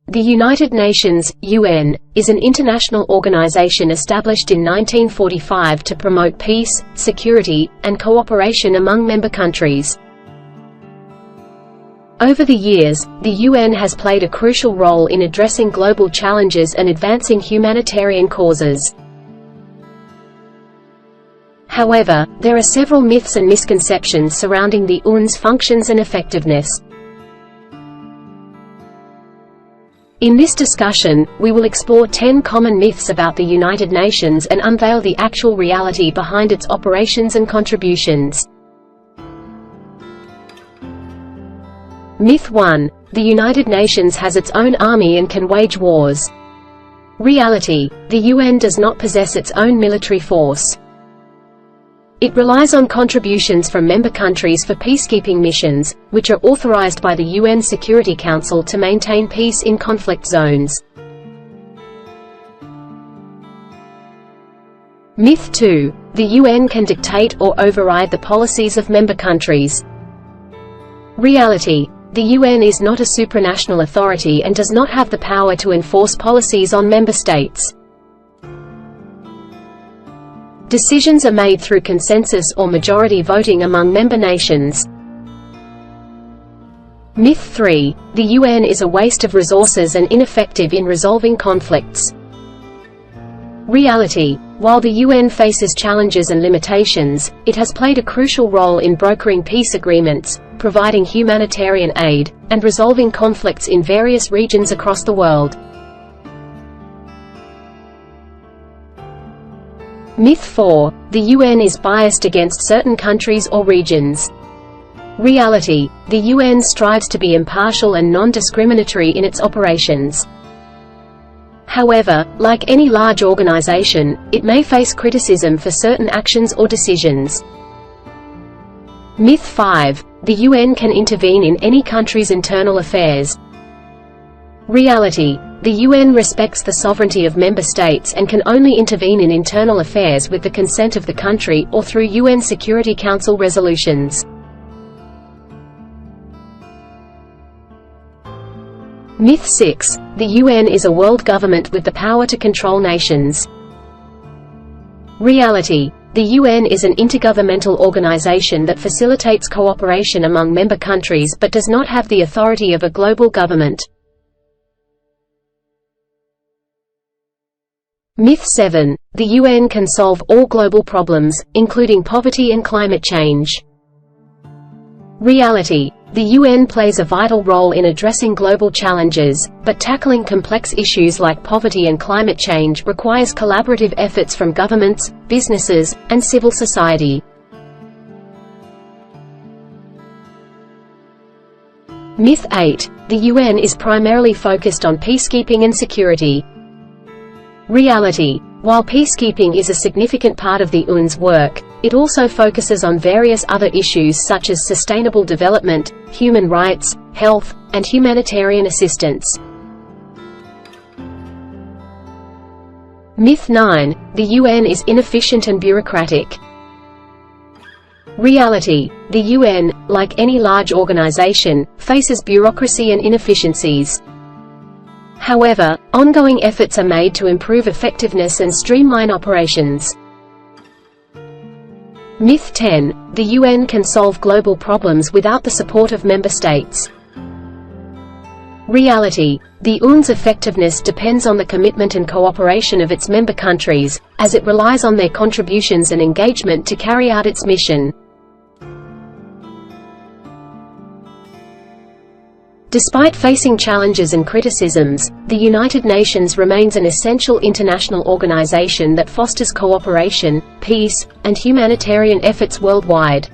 The United Nations, UN, is an international organization established in 1945 to promote peace, security, and cooperation among member countries. Over the years, the UN has played a crucial role in addressing global challenges and advancing humanitarian causes. However, there are several myths and misconceptions surrounding the UN's functions and effectiveness. In this discussion, we will explore 10 common myths about the United Nations and unveil the actual reality behind its operations and contributions. Myth 1. The United Nations has its own army and can wage wars. Reality. The UN does not possess its own military force. It relies on contributions from member countries for peacekeeping missions, which are authorized by the UN Security Council to maintain peace in conflict zones. Myth 2. The UN can dictate or override the policies of member countries. Reality. The UN is not a supranational authority and does not have the power to enforce policies on member states. Decisions are made through consensus or majority voting among member nations. Myth 3. The UN is a waste of resources and ineffective in resolving conflicts. Reality. While the UN faces challenges and limitations, it has played a crucial role in brokering peace agreements, providing humanitarian aid, and resolving conflicts in various regions across the world. Myth 4. The UN is biased against certain countries or regions. Reality. The UN strives to be impartial and non-discriminatory in its operations. However, like any large organization, it may face criticism for certain actions or decisions. Myth 5. The UN can intervene in any country's internal affairs. Reality. The UN respects the sovereignty of member states and can only intervene in internal affairs with the consent of the country or through UN Security Council resolutions. Myth 6. The UN is a world government with the power to control nations. Reality. The UN is an intergovernmental organization that facilitates cooperation among member countries but does not have the authority of a global government. Myth 7. The UN can solve all global problems, including poverty and climate change. Reality. The UN plays a vital role in addressing global challenges, but tackling complex issues like poverty and climate change requires collaborative efforts from governments, businesses, and civil society. Myth 8. The UN is primarily focused on peacekeeping and security. Reality. While peacekeeping is a significant part of the UN's work, it also focuses on various other issues such as sustainable development, human rights, health, and humanitarian assistance. Myth 9. The UN is inefficient and bureaucratic. Reality. The UN, like any large organization, faces bureaucracy and inefficiencies. However, ongoing efforts are made to improve effectiveness and streamline operations. Myth 10. The UN can solve global problems without the support of member states. Reality. The UN's effectiveness depends on the commitment and cooperation of its member countries, as it relies on their contributions and engagement to carry out its mission. Despite facing challenges and criticisms, the United Nations remains an essential international organization that fosters cooperation, peace, and humanitarian efforts worldwide.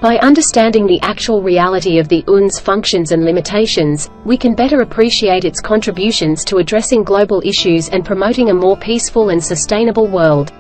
By understanding the actual reality of the UN's functions and limitations, we can better appreciate its contributions to addressing global issues and promoting a more peaceful and sustainable world.